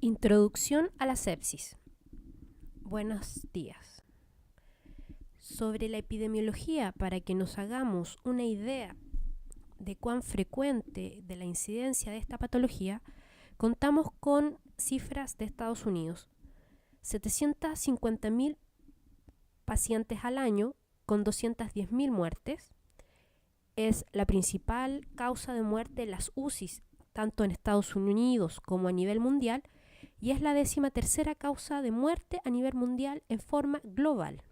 Introducción a la sepsis. Buenos días. Sobre la epidemiología, para que nos hagamos una idea de cuán frecuente de la incidencia de esta patología, contamos con cifras de Estados Unidos. 750.000 pacientes al año con 210.000 muertes. Es la principal causa de muerte en las UCIs, tanto en Estados Unidos como a nivel mundial, y es la 13ª causa de muerte a nivel mundial en forma global.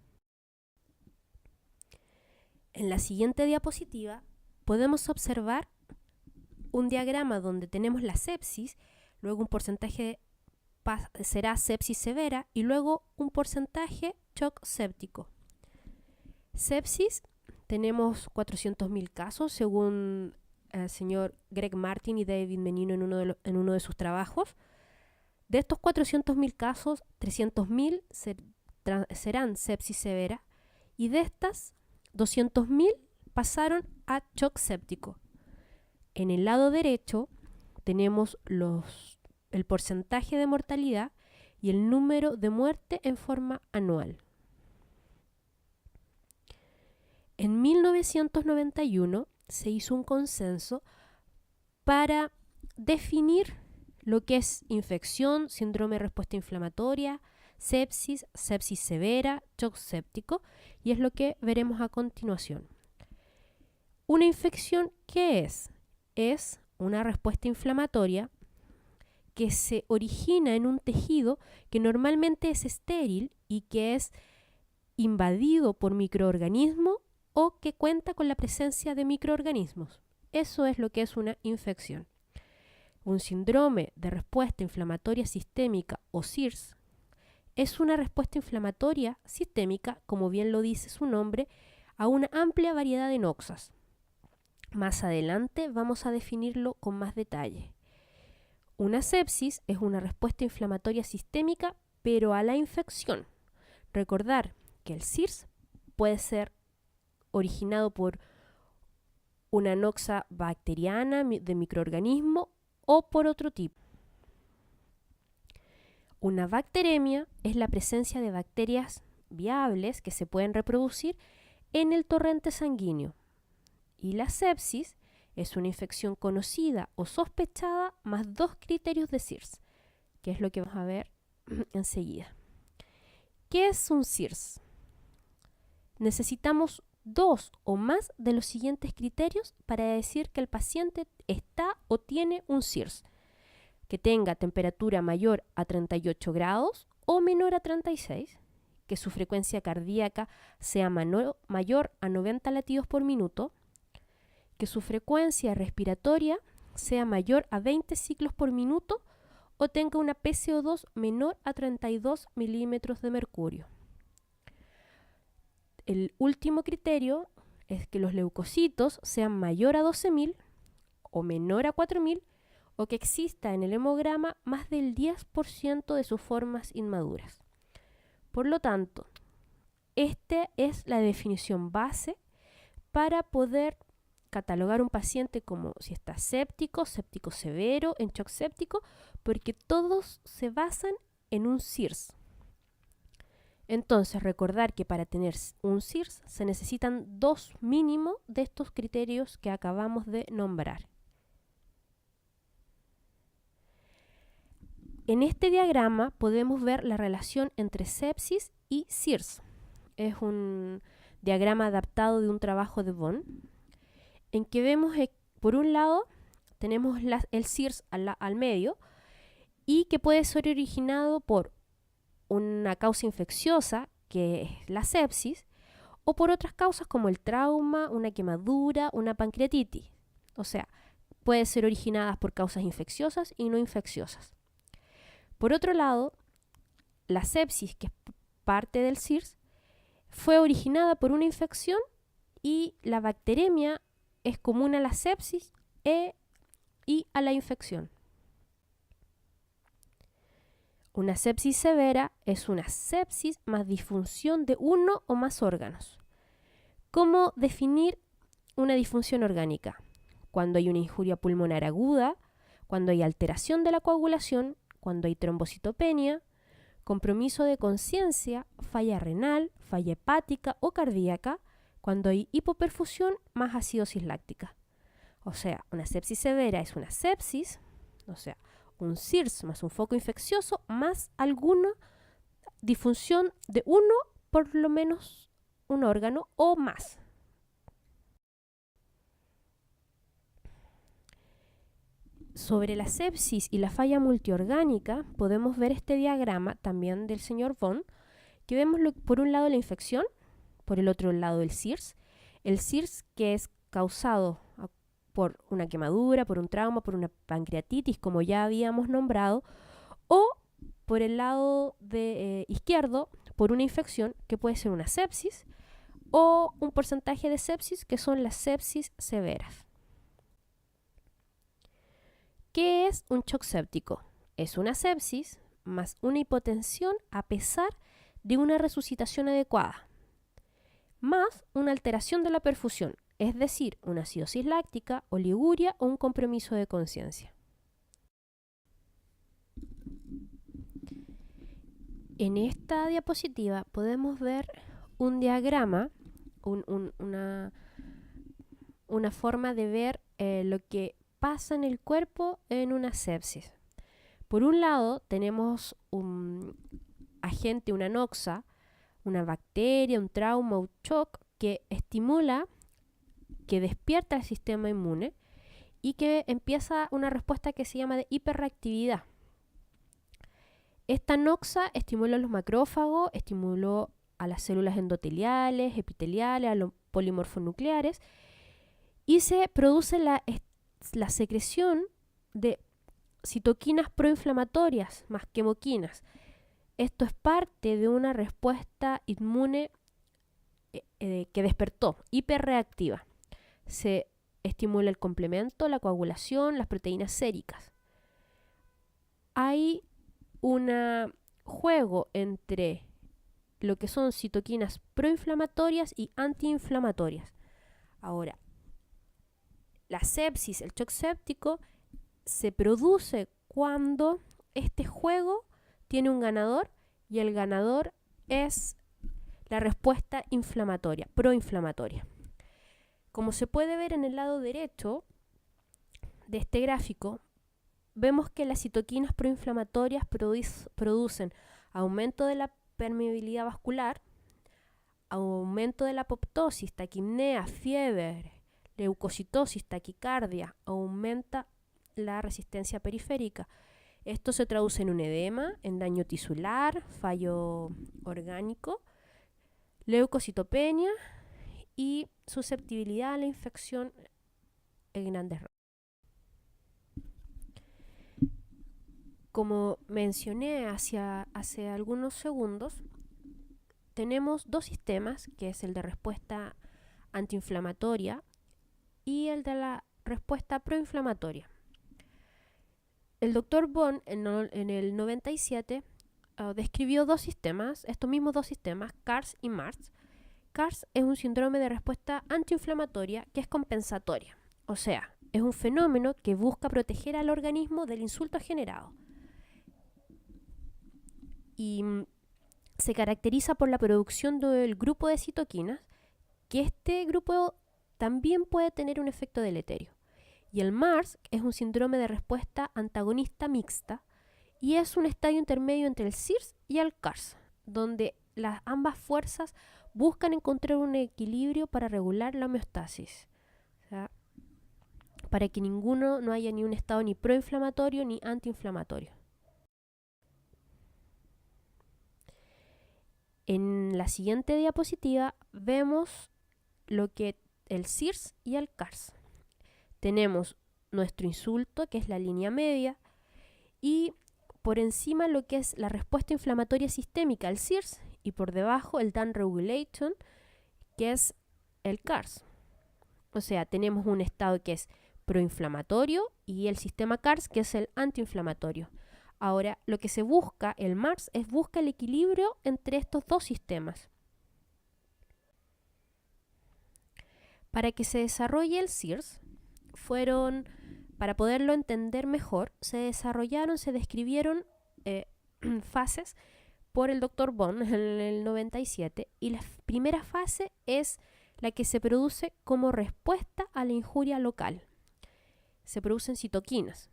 En la siguiente diapositiva podemos observar un diagrama donde tenemos la sepsis, luego un porcentaje será sepsis severa y luego un porcentaje shock séptico. Sepsis, tenemos 400.000 casos según el señor Greg Martin y David Menino en uno de sus trabajos. De estos 400.000 casos, 300.000 serán sepsis severa y de estas 200.000 pasaron a shock séptico. En el lado derecho tenemos el porcentaje de mortalidad y el número de muerte en forma anual. En 1991 se hizo un consenso para definir lo que es infección, síndrome de respuesta inflamatoria, sepsis, sepsis severa, shock séptico, y es lo que veremos a continuación. Una infección, ¿qué es? Es una respuesta inflamatoria que se origina en un tejido que normalmente es estéril y que es invadido por microorganismos o que cuenta con la presencia de microorganismos. Eso es lo que es una infección. Un síndrome de respuesta inflamatoria sistémica o SIRS es una respuesta inflamatoria sistémica, como bien lo dice su nombre, a una amplia variedad de noxas. Más adelante vamos a definirlo con más detalle. Una sepsis es una respuesta inflamatoria sistémica, pero a la infección. Recordar que el SIRS puede ser originado por una noxa bacteriana de microorganismo o por otro tipo. Una bacteremia es la presencia de bacterias viables que se pueden reproducir en el torrente sanguíneo. Y la sepsis es una infección conocida o sospechada más 2 criterios de SIRS, que es lo que vamos a ver enseguida. ¿Qué es un SIRS? Necesitamos 2 o más de los siguientes criterios para decir que el paciente está o tiene un SIRS. Que tenga temperatura mayor a 38 grados o menor a 36, que su frecuencia cardíaca sea mayor a 90 latidos por minuto, que su frecuencia respiratoria sea mayor a 20 ciclos por minuto o tenga una PCO2 menor a 32 milímetros de mercurio. El último criterio es que los leucocitos sean mayor a 12.000 o menor a 4.000 o que exista en el hemograma más del 10% de sus formas inmaduras. Por lo tanto, esta es la definición base para poder catalogar un paciente como si está séptico, séptico severo, en shock séptico, porque todos se basan en un SIRS. Entonces, recordar que para tener un SIRS se necesitan 2 mínimo de estos criterios que acabamos de nombrar. En este diagrama podemos ver la relación entre sepsis y SIRS. Es un diagrama adaptado de un trabajo de Bonn, en que vemos, por un lado, tenemos el SIRS al medio y que puede ser originado por una causa infecciosa, que es la sepsis, o por otras causas como el trauma, una quemadura, una pancreatitis. O sea, puede ser originadas por causas infecciosas y no infecciosas. Por otro lado, la sepsis, que es parte del SIRS, fue originada por una infección y la bacteremia es común a la sepsis y a la infección. Una sepsis severa es una sepsis más disfunción de uno o más órganos. ¿Cómo definir una disfunción orgánica? Cuando hay una injuria pulmonar aguda, cuando hay alteración de la coagulación, cuando hay trombocitopenia, compromiso de conciencia, falla renal, falla hepática o cardíaca, cuando hay hipoperfusión más acidosis láctica. O sea, una sepsis severa es una sepsis, o sea, un CIRS más un foco infeccioso más alguna disfunción de uno, por lo menos un órgano o más. Sobre la sepsis y la falla multiorgánica podemos ver este diagrama también del señor Von, que vemos por un lado la infección, por el otro lado el CIRS que es causado por una quemadura, por un trauma, por una pancreatitis, como ya habíamos nombrado, o por el lado izquierdo, por una infección que puede ser una sepsis o un porcentaje de sepsis que son las sepsis severas. ¿Qué es un shock séptico? Es una sepsis más una hipotensión a pesar de una resucitación adecuada, más una alteración de la perfusión, es decir, una acidosis láctica, oliguria o un compromiso de conciencia. En esta diapositiva podemos ver un diagrama, una forma de ver lo que pasa en el cuerpo en una sepsis. Por un lado tenemos un agente, una noxa, una bacteria, un trauma, un shock que estimula, que despierta el sistema inmune y que empieza una respuesta que se llama de hiperreactividad. Esta noxa estimula a los macrófagos, estimuló a las células endoteliales, epiteliales, a los polimorfonucleares y se produce la secreción de citoquinas proinflamatorias más quimoquinas. Esto es parte de una respuesta inmune que despertó, hiperreactiva. Se estimula el complemento, la coagulación, las proteínas séricas. Hay un juego entre lo que son citoquinas proinflamatorias y antiinflamatorias. Ahora, la sepsis, el shock séptico, se produce cuando este juego tiene un ganador y el ganador es la respuesta inflamatoria, proinflamatoria. Como se puede ver en el lado derecho de este gráfico, vemos que las citoquinas proinflamatorias producen aumento de la permeabilidad vascular, aumento de la apoptosis, taquipnea, fiebre, leucocitosis, taquicardia, aumenta la resistencia periférica. Esto se traduce en un edema, en daño tisular, fallo orgánico, leucocitopenia y susceptibilidad a la infección en grandes rasgos. Como mencioné hace algunos segundos, tenemos dos sistemas, que es el de respuesta antiinflamatoria y el de la respuesta proinflamatoria. El doctor Von en el 97 describió estos mismos dos sistemas, CARS y MARS. CARS es un síndrome de respuesta antiinflamatoria que es compensatoria, o sea, es un fenómeno que busca proteger al organismo del insulto generado. Y se caracteriza por la producción del grupo de citoquinas, que este grupo también puede tener un efecto deleterio. Y el MARS es un síndrome de respuesta antagonista mixta y es un estadio intermedio entre el CIRS y el CARS, donde ambas fuerzas buscan encontrar un equilibrio para regular la homeostasis, o sea, para que no haya ni un estado ni proinflamatorio ni antiinflamatorio. En la siguiente diapositiva vemos lo que el CIRS y el CARS. Tenemos nuestro insulto, que es la línea media, y por encima lo que es la respuesta inflamatoria sistémica, el CIRS, y por debajo el downregulation, que es el CARS. O sea, tenemos un estado que es proinflamatorio y el sistema CARS, que es el antiinflamatorio. Ahora, lo que se busca, el MARS, busca el equilibrio entre estos dos sistemas. Para que se desarrolle el CIRS, fueron Para poderlo entender mejor, se describieron fases por el Dr. Bond en el 97, y la primera fase es la que se produce como respuesta a la injuria local. Se producen citoquinas.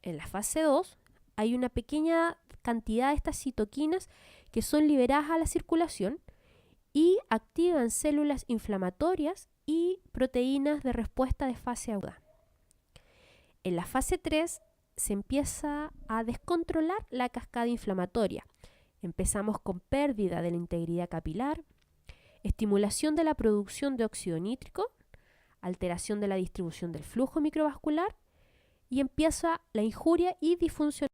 En la fase 2 hay una pequeña cantidad de estas citoquinas que son liberadas a la circulación y activan células inflamatorias y proteínas de respuesta de fase aguda. En la fase 3 se empieza a descontrolar la cascada inflamatoria. Empezamos con pérdida de la integridad capilar, estimulación de la producción de óxido nítrico, alteración de la distribución del flujo microvascular, y empieza la injuria y disfunción.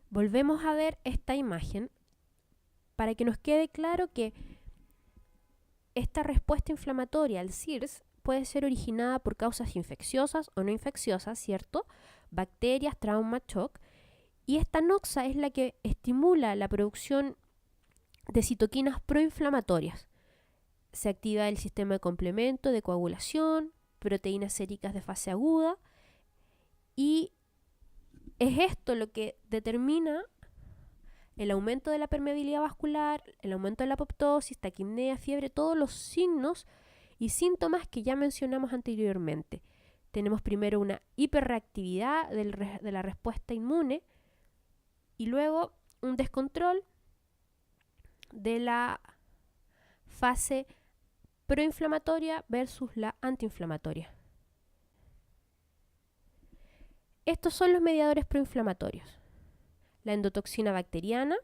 Volvemos a ver esta imagen para que nos quede claro que esta respuesta inflamatoria al CIRS puede ser originada por causas infecciosas o no infecciosas, ¿cierto? Bacterias, trauma, shock. Y esta noxa es la que estimula la producción de citoquinas proinflamatorias. Se activa el sistema de complemento, de coagulación, proteínas séricas de fase aguda, y es esto lo que determina el aumento de la permeabilidad vascular, el aumento de la apoptosis, taquipnea, fiebre, todos los signos y síntomas que ya mencionamos anteriormente. Tenemos primero una hiperreactividad de la respuesta inmune y luego un descontrol de la fase proinflamatoria versus la antiinflamatoria. Estos son los mediadores proinflamatorios: la endotoxina bacteriana,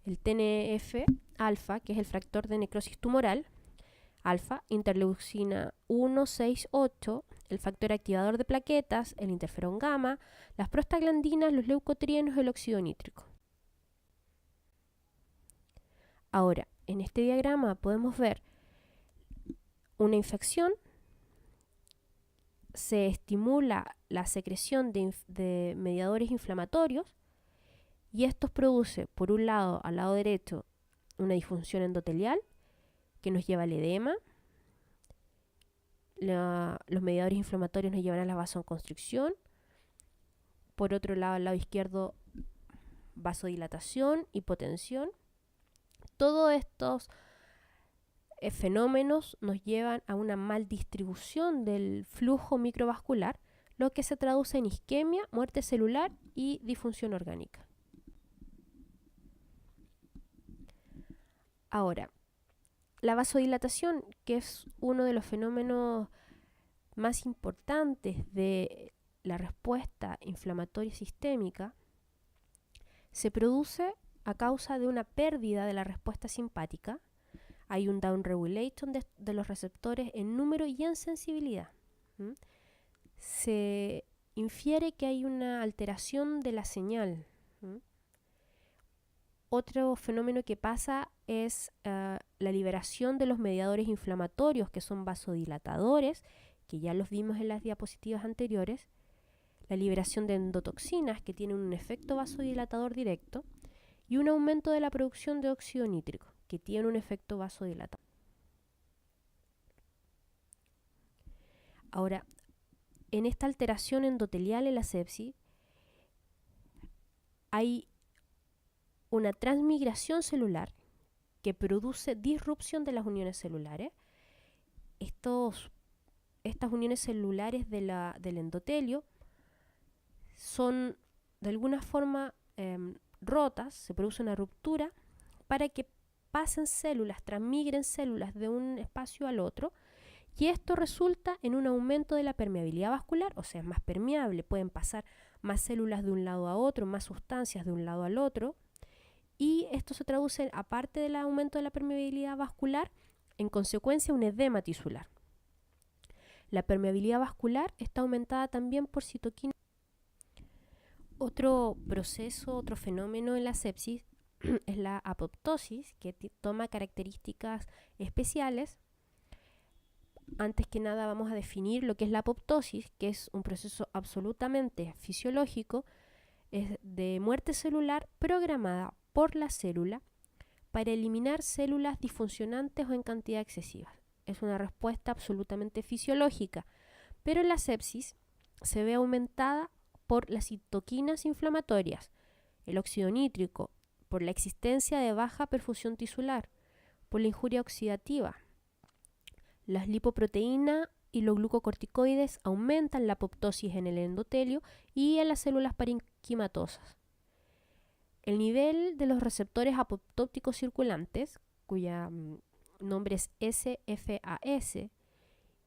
el TNF-alfa, que es el factor de necrosis tumoral, alfa, interleucina 1, 6, 8, el factor activador de plaquetas, el interferón gamma, las prostaglandinas, los leucotrienos, el óxido nítrico. Ahora, en este diagrama podemos ver una infección, se estimula la secreción de mediadores inflamatorios, y estos produce, por un lado, al lado derecho, una disfunción endotelial que nos lleva al edema. Los mediadores inflamatorios nos llevan a la vasoconstricción. Por otro lado, al lado izquierdo, vasodilatación, hipotensión. Todos estos fenómenos nos llevan a una maldistribución del flujo microvascular, lo que se traduce en isquemia, muerte celular y disfunción orgánica. Ahora, la vasodilatación, que es uno de los fenómenos más importantes de la respuesta inflamatoria sistémica, se produce a causa de una pérdida de la respuesta simpática. Hay un downregulation de los receptores en número y en sensibilidad. Se infiere que hay una alteración de la señal. Otro fenómeno que pasa es la liberación de los mediadores inflamatorios, que son vasodilatadores, que ya los vimos en las diapositivas anteriores, la liberación de endotoxinas, que tienen un efecto vasodilatador directo, y un aumento de la producción de óxido nítrico, que tiene un efecto vasodilatador. Ahora, en esta alteración endotelial en la sepsis, hay una transmigración celular que produce disrupción de las uniones celulares. Estas uniones celulares del endotelio son de alguna forma rotas, se produce una ruptura para que pasen células, transmigren células de un espacio al otro, y esto resulta en un aumento de la permeabilidad vascular, o sea, es más permeable, pueden pasar más células de un lado a otro, más sustancias de un lado al otro, y esto se traduce, aparte del aumento de la permeabilidad vascular, en consecuencia un edema tisular. La permeabilidad vascular está aumentada también por citoquinas. Otro proceso, otro fenómeno en la sepsis es la apoptosis, que toma características especiales. Antes que nada vamos a definir lo que es la apoptosis, que es un proceso absolutamente fisiológico, es de muerte celular programada por la célula para eliminar células disfuncionantes o en cantidad excesiva. es una respuesta absolutamente fisiológica, pero la sepsis se ve aumentada por las citoquinas inflamatorias, el óxido nítrico, por la existencia de baja perfusión tisular, por la injuria oxidativa. Las lipoproteínas y los glucocorticoides aumentan la apoptosis en el endotelio y en las células parenquimatosas. El nivel de los receptores apoptóticos circulantes, cuya nombre es SFAS,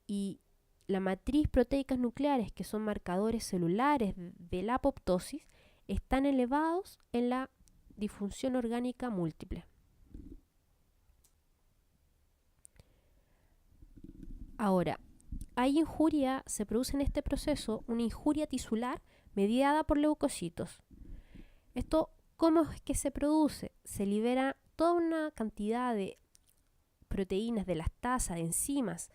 y la matriz proteicas nucleares, que son marcadores celulares de la apoptosis, están elevados en la disfunción orgánica múltiple. Ahora, se produce en este proceso una injuria tisular mediada por leucocitos. Esto, ¿cómo es que se produce? Se libera toda una cantidad de proteínas, de lactasa, de enzimas,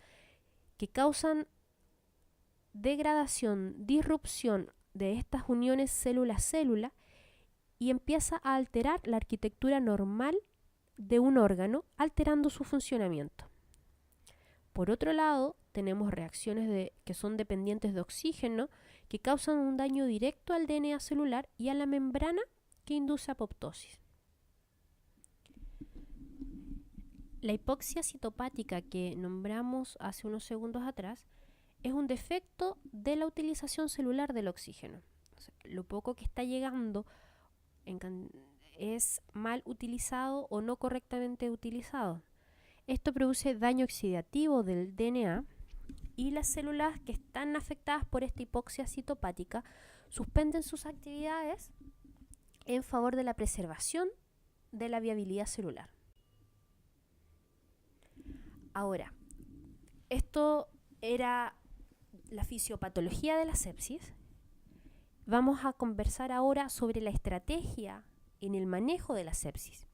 que causan degradación, disrupción de estas uniones célula-célula y empieza a alterar la arquitectura normal de un órgano, alterando su funcionamiento. Por otro lado, tenemos reacciones que son dependientes de oxígeno, que causan un daño directo al DNA celular y a la membrana, que induce apoptosis. La hipoxia citopática que nombramos hace unos segundos atrás es un defecto de la utilización celular del oxígeno. O sea, lo poco que está llegando es mal utilizado o no correctamente utilizado. Esto produce daño oxidativo del DNA y las células que están afectadas por esta hipoxia citopática suspenden sus actividades en favor de la preservación de la viabilidad celular. Ahora, esto era la fisiopatología de la sepsis. Vamos a conversar ahora sobre la estrategia en el manejo de la sepsis.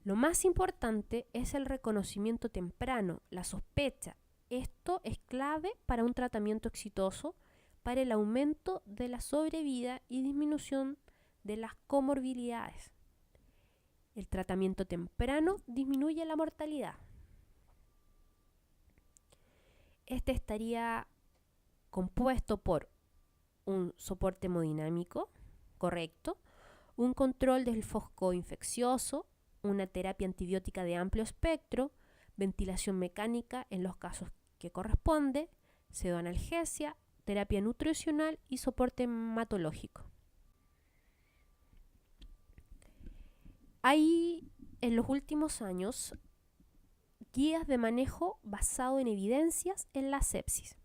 Lo más importante es el reconocimiento temprano, la sospecha. Esto es clave para un tratamiento exitoso, para el aumento de la sobrevida y disminución de las comorbilidades. El tratamiento temprano disminuye la mortalidad. Este estaría compuesto por un soporte hemodinámico correcto, un control del foco infeccioso, una terapia antibiótica de amplio espectro, ventilación mecánica en los casos que corresponde, pseudoanalgesia, terapia nutricional y soporte hematológico. Hay en los últimos años guías de manejo basado en evidencias en la sepsis.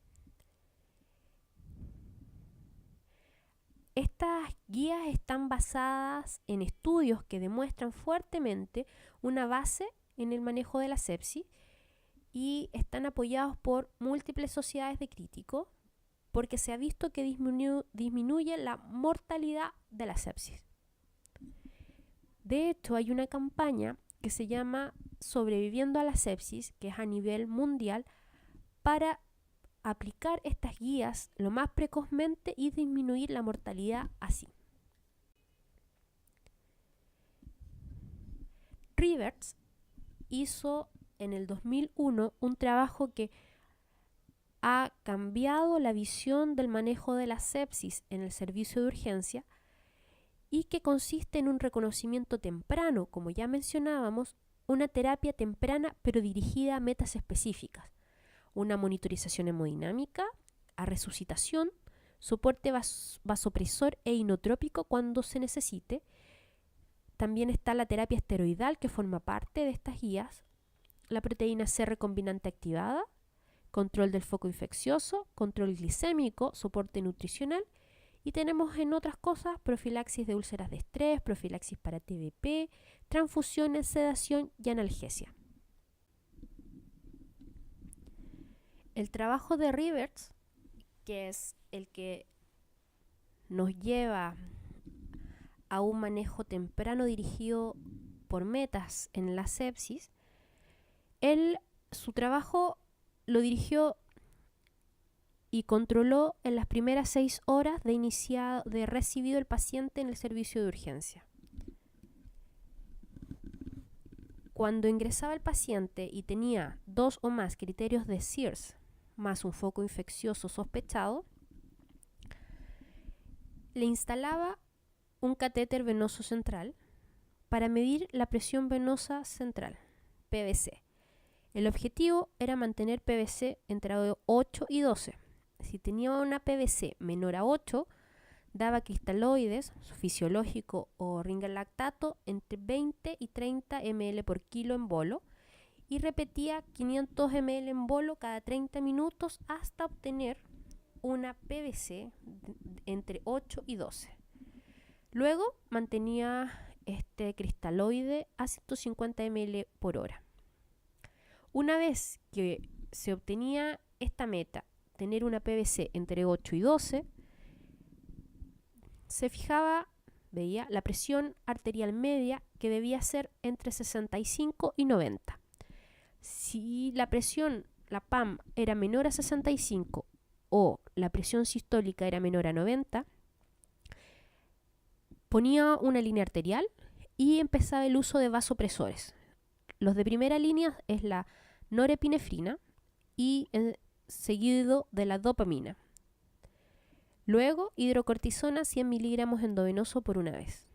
Estas guías están basadas en estudios que demuestran fuertemente una base en el manejo de la sepsis y están apoyados por múltiples sociedades de críticos porque se ha visto que disminuye la mortalidad de la sepsis. De hecho, hay una campaña que se llama Sobreviviendo a la sepsis, que es a nivel mundial, para aplicar estas guías lo más precozmente y disminuir la mortalidad así. Rivers hizo en el 2001 un trabajo que ha cambiado la visión del manejo de la sepsis en el servicio de urgencia y que consiste en un reconocimiento temprano, como ya mencionábamos, una terapia temprana pero dirigida a metas específicas, una monitorización hemodinámica, a resucitación, soporte vasopresor e inotrópico cuando se necesite. También está la terapia esteroidal que forma parte de estas guías, la proteína C recombinante activada, control del foco infeccioso, control glicémico, soporte nutricional y tenemos en otras cosas profilaxis de úlceras de estrés, profilaxis para TBP, transfusiones, sedación y analgesia. El trabajo de Rivers, que es el que nos lleva a un manejo temprano dirigido por metas en la sepsis, su trabajo lo dirigió y controló en las primeras 6 horas de recibido el paciente en el servicio de urgencia. Cuando ingresaba el paciente y tenía 2 o más criterios de SIRS más un foco infeccioso sospechado, le instalaba un catéter venoso central para medir la presión venosa central, PVC. El objetivo era mantener PVC entre 8 y 12. Si tenía una PVC menor a 8, daba cristaloides, fisiológico o ringerlactato entre 20 y 30 ml por kilo en bolo y repetía 500 ml en bolo cada 30 minutos hasta obtener una PVC entre 8 y 12. Luego mantenía este cristaloide a 150 ml por hora. Una vez que se obtenía esta meta, tener una PVC entre 8 y 12, se fijaba, veía, la presión arterial media que debía ser entre 65 y 90. Si la presión, la PAM, era menor a 65 o la presión sistólica era menor a 90, ponía una línea arterial y empezaba el uso de vasopresores. Los de primera línea es la norepinefrina y seguido de la dopamina. Luego, hidrocortisona 100 miligramos endovenoso por una vez.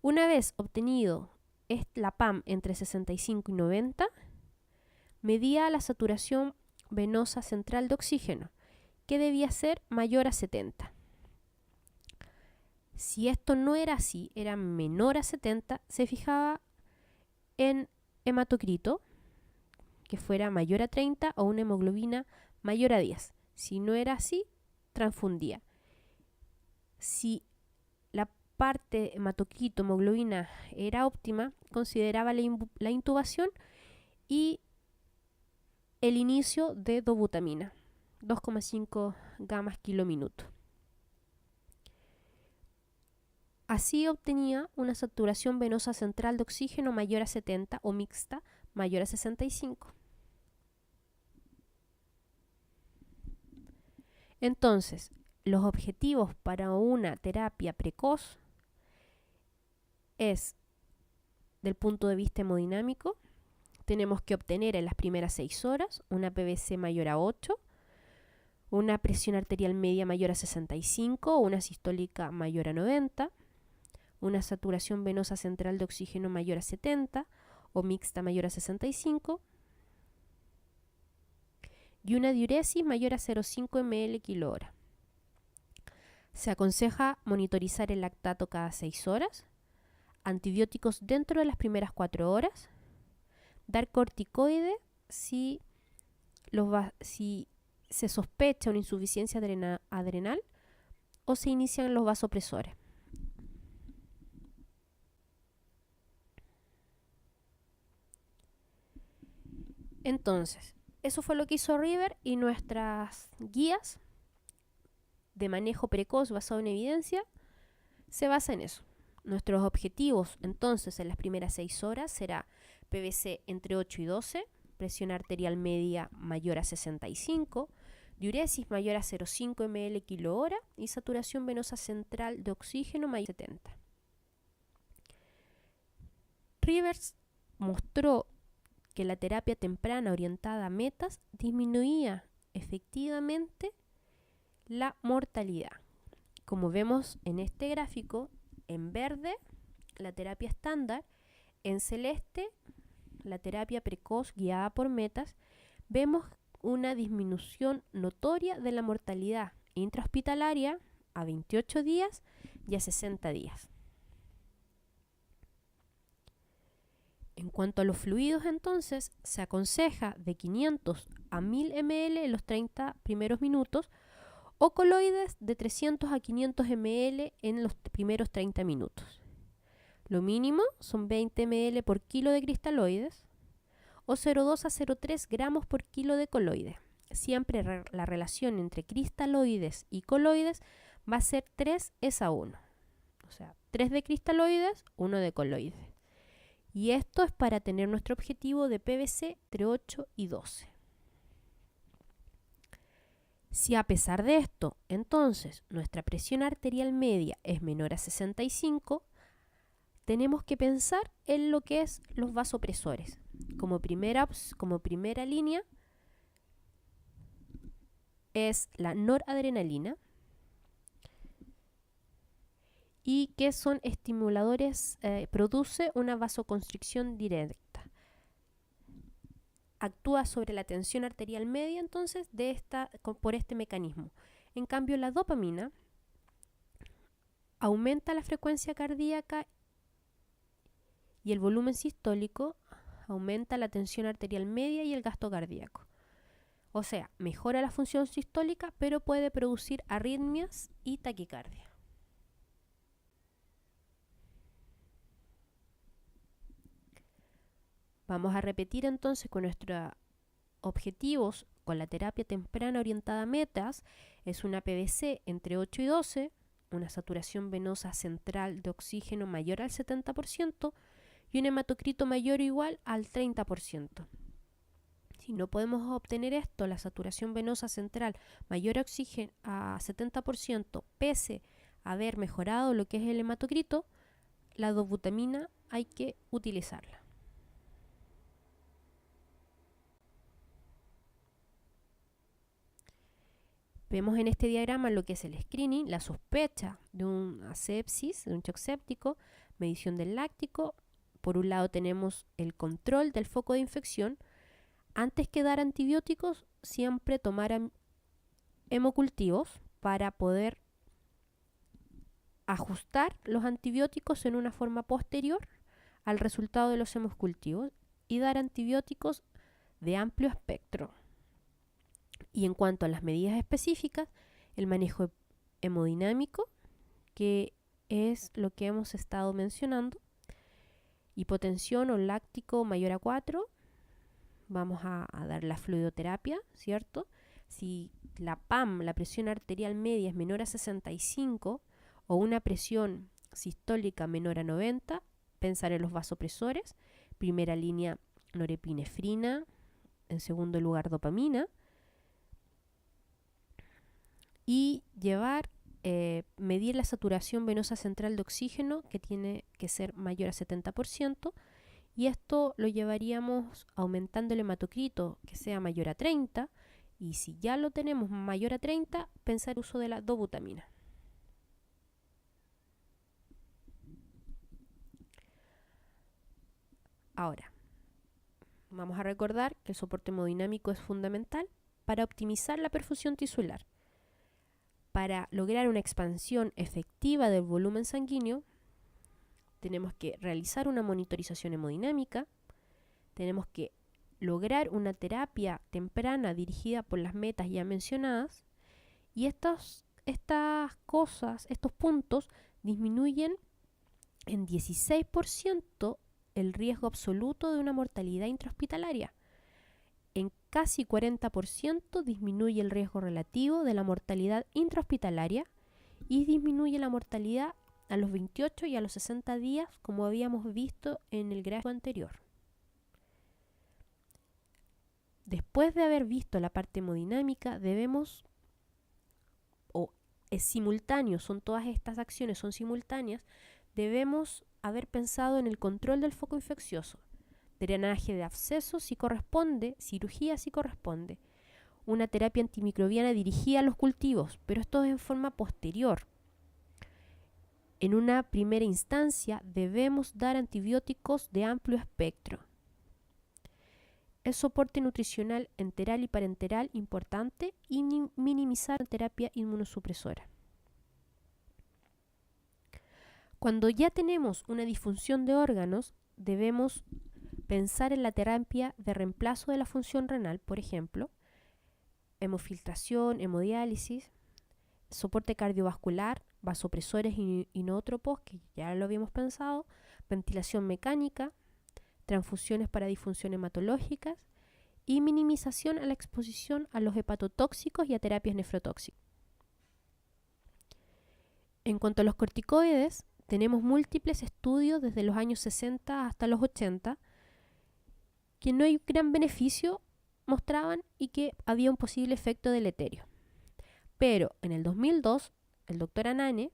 Una vez obtenido la PAM entre 65 y 90, medía la saturación venosa central de oxígeno, que debía ser mayor a 70. Si esto no era así, era menor a 70, se fijaba en hematocrito, que fuera mayor a 30 o una hemoglobina mayor a 10. Si no era así, transfundía. Si la parte hematocrito, hemoglobina era óptima, consideraba la intubación y el inicio de dobutamina, 2,5 gamas kilo minuto. Así obtenía una saturación venosa central de oxígeno mayor a 70 o mixta mayor a 65. Entonces, los objetivos para una terapia precoz es, del punto de vista hemodinámico, tenemos que obtener en las primeras 6 horas una PVC mayor a 8, una presión arterial media mayor a 65 o una sistólica mayor a 90, una saturación venosa central de oxígeno mayor a 70 o mixta mayor a 65 y una diuresis mayor a 0,5 ml kilo hora. Se aconseja monitorizar el lactato cada 6 horas, antibióticos dentro de las primeras 4 horas, dar corticoide si se sospecha una insuficiencia adrenal o se inician los vasopresores. Entonces, eso fue lo que hizo River y nuestras guías de manejo precoz basado en evidencia se basa en eso. Nuestros objetivos entonces en las primeras 6 horas será PVC entre 8 y 12, presión arterial media mayor a 65, diuresis mayor a 0,5 ml kilo hora y saturación venosa central de oxígeno mayor a 70. Rivers mostró que la terapia temprana orientada a metas disminuía efectivamente la mortalidad. Como vemos en este gráfico, en verde la terapia estándar, en celeste la terapia precoz guiada por metas, vemos una disminución notoria de la mortalidad intrahospitalaria a 28 días y a 60 días. En cuanto a los fluidos, entonces, se aconseja de 500 a 1000 ml en los 30 primeros minutos o coloides de 300 a 500 ml en los primeros 30 minutos. Lo mínimo son 20 ml por kilo de cristaloides o 0,2 a 0,3 gramos por kilo de coloides. Siempre la relación entre cristaloides y coloides va a ser 3:1. O sea, 3 de cristaloides, 1 de coloides. Y esto es para tener nuestro objetivo de PVC entre 8 y 12. Si a pesar de esto, entonces, nuestra presión arterial media es menor a 65, tenemos que pensar en lo que es los vasopresores. Como primera línea es la noradrenalina, y que son estimuladores, produce una vasoconstricción directa. Actúa sobre la tensión arterial media, entonces, por este mecanismo. En cambio, la dopamina aumenta la frecuencia cardíaca y el volumen sistólico, aumenta la tensión arterial media y el gasto cardíaco. O sea, mejora la función sistólica, pero puede producir arritmias y taquicardia. Vamos a repetir entonces con nuestros objetivos con la terapia temprana orientada a metas. Es una PVC entre 8 y 12, una saturación venosa central de oxígeno mayor al 70% y un hematocrito mayor o igual al 30%. Si no podemos obtener esto, la saturación venosa central mayor a oxígeno a 70%, pese a haber mejorado lo que es el hematocrito, la dobutamina hay que utilizarla. Vemos en este diagrama lo que es el screening, la sospecha de una sepsis, de un shock séptico, medición del láctico. Por un lado tenemos el control del foco de infección. Antes que dar antibióticos, siempre tomar hemocultivos para poder ajustar los antibióticos en una forma posterior al resultado de los hemocultivos y dar antibióticos de amplio espectro. Y en cuanto a las medidas específicas, el manejo hemodinámico, que es lo que hemos estado mencionando, hipotensión o láctico mayor a 4, vamos a dar la fluidoterapia, ¿cierto? Si la PAM, la presión arterial media, es menor a 65 o una presión sistólica menor a 90, pensar en los vasopresores. Primera línea, norepinefrina, en segundo lugar, dopamina. Y medir la saturación venosa central de oxígeno, que tiene que ser mayor a 70%, y esto lo llevaríamos aumentando el hematocrito, que sea mayor a 30, y si ya lo tenemos mayor a 30, pensar uso de la dobutamina. Ahora, vamos a recordar que el soporte hemodinámico es fundamental para optimizar la perfusión tisular. Para lograr una expansión efectiva del volumen sanguíneo, tenemos que realizar una monitorización hemodinámica, tenemos que lograr una terapia temprana dirigida por las metas ya mencionadas, y estas cosas, estos puntos, disminuyen en 16% el riesgo absoluto de una mortalidad intrahospitalaria. En casi 40% disminuye el riesgo relativo de la mortalidad intrahospitalaria y disminuye la mortalidad a los 28 y a los 60 días, como habíamos visto en el gráfico anterior. Después de haber visto la parte hemodinámica, es simultáneo, todas estas acciones son simultáneas, debemos haber pensado en el control del foco infeccioso. Drenaje de abscesos si corresponde, cirugía si corresponde, una terapia antimicrobiana dirigida a los cultivos, pero esto es en forma posterior. En una primera instancia debemos dar antibióticos de amplio espectro. El soporte nutricional enteral y parenteral importante, y minimizar la terapia inmunosupresora. Cuando ya tenemos una disfunción de órganos, debemos pensar en la terapia de reemplazo de la función renal, por ejemplo, hemofiltración, hemodiálisis, soporte cardiovascular, vasopresores inótropos, que ya lo habíamos pensado, ventilación mecánica, transfusiones para disfunción hematológicas y minimización a la exposición a los hepatotóxicos y a terapias nefrotóxicas. En cuanto a los corticoides, tenemos múltiples estudios desde los años 60 hasta los 80 que no hay gran beneficio mostraban y que había un posible efecto deleterio. Pero en el 2002, el doctor Anane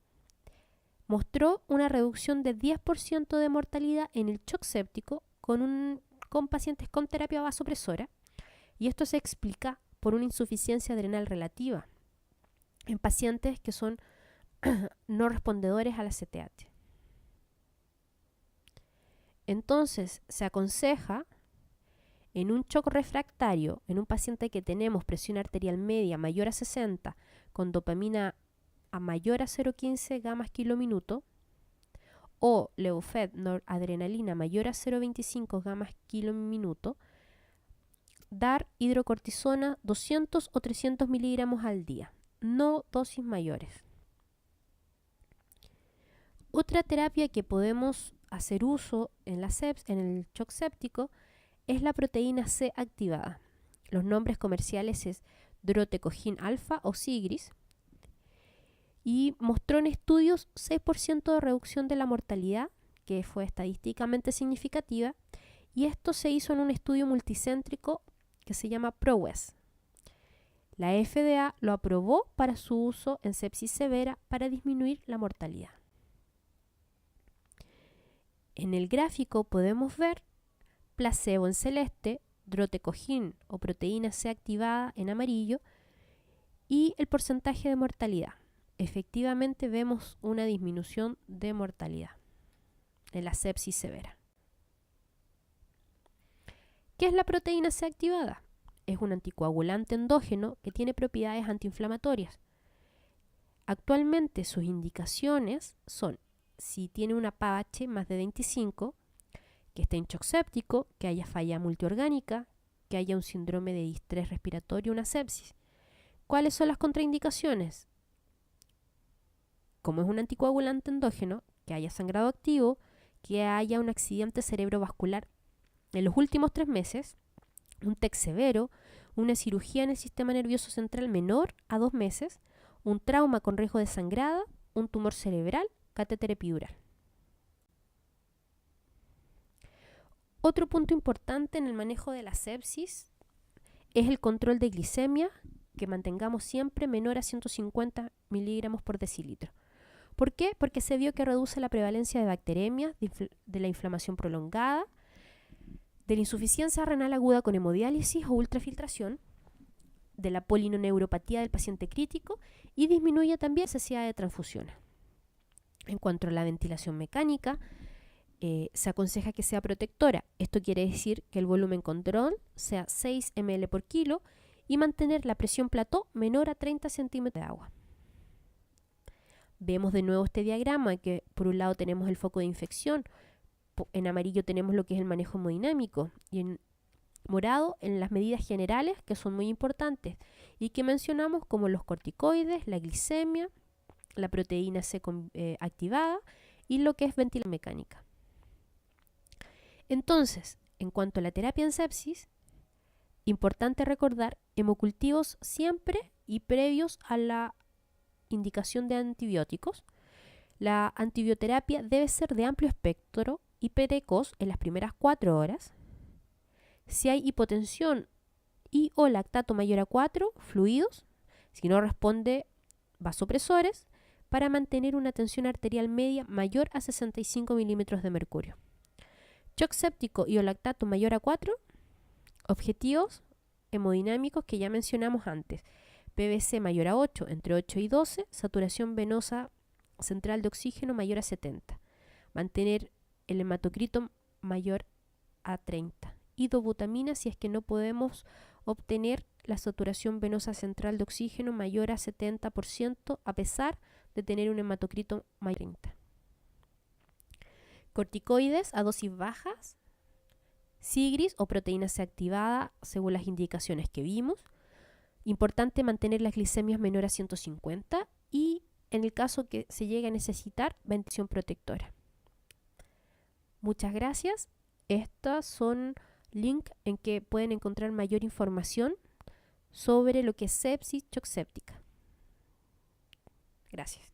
mostró una reducción de 10% de mortalidad en el shock séptico con pacientes con terapia vasopresora, y esto se explica por una insuficiencia adrenal relativa en pacientes que son no respondedores a la CTH. Entonces, se aconseja en un shock refractario, en un paciente que tenemos presión arterial media mayor a 60, con dopamina a mayor a 0,15 gamas kilo-minuto, o Levophed noradrenalina mayor a 0,25 gamas kilo-minuto, dar hidrocortisona 200 o 300 miligramos al día, no dosis mayores. Otra terapia que podemos hacer uso en el shock séptico es la proteína C activada. Los nombres comerciales es Drotecogin alfa o Sigris, y mostró en estudios 6% de reducción de la mortalidad, que fue estadísticamente significativa, y esto se hizo en un estudio multicéntrico que se llama PROWESS. La FDA lo aprobó para su uso en sepsis severa para disminuir la mortalidad. En el gráfico podemos ver placebo en celeste, drotecogin o proteína C activada en amarillo y el porcentaje de mortalidad. Efectivamente vemos una disminución de mortalidad en la sepsis severa. ¿Qué es la proteína C activada? Es un anticoagulante endógeno que tiene propiedades antiinflamatorias. Actualmente sus indicaciones son si tiene una pH más de 25, que esté en shock séptico, que haya falla multiorgánica, que haya un síndrome de distrés respiratorio, una sepsis. ¿Cuáles son las contraindicaciones? Como es un anticoagulante endógeno, que haya sangrado activo, que haya un accidente cerebrovascular en los últimos 3 meses, un TEC severo, una cirugía en el sistema nervioso central menor a 2 meses, un trauma con riesgo de sangrado, un tumor cerebral, catéter epidural. Otro punto importante en el manejo de la sepsis es el control de glicemia, que mantengamos siempre menor a 150 miligramos por decilitro. ¿Por qué? Porque se vio que reduce la prevalencia de bacteremias, de la inflamación prolongada, de la insuficiencia renal aguda con hemodiálisis o ultrafiltración, de la polineuropatía del paciente crítico y disminuye también la necesidad de transfusiones. En cuanto a la ventilación mecánica, se aconseja que sea protectora. Esto quiere decir que el volumen control sea 6 ml por kilo y mantener la presión plató menor a 30 centímetros de agua. Vemos de nuevo este diagrama que por un lado tenemos el foco de infección, en amarillo tenemos lo que es el manejo hemodinámico y en morado en las medidas generales que son muy importantes y que mencionamos como los corticoides, la glicemia, la proteína C activada y lo que es ventilación mecánica. Entonces, en cuanto a la terapia en sepsis, importante recordar hemocultivos siempre y previos a la indicación de antibióticos. La antibioterapia debe ser de amplio espectro y precoz en las primeras 4 horas. Si hay hipotensión y o lactato mayor a 4, fluidos. Si no responde, vasopresores, para mantener una tensión arterial media mayor a 65 milímetros de mercurio. Shock séptico y o lactato mayor a 4, objetivos hemodinámicos que ya mencionamos antes. PVC mayor a 8, entre 8 y 12, saturación venosa central de oxígeno mayor a 70. Mantener el hematocrito mayor a 30. Y dobutamina si es que no podemos obtener la saturación venosa central de oxígeno mayor a 70% a pesar de tener un hematocrito mayor a 30. Corticoides a dosis bajas, Sigris o proteína C activada según las indicaciones que vimos. Importante mantener las glicemias menor a 150 y en el caso que se llegue a necesitar, ventilación protectora. Muchas gracias. Estos son links en que pueden encontrar mayor información sobre lo que es sepsis shock séptica. Gracias.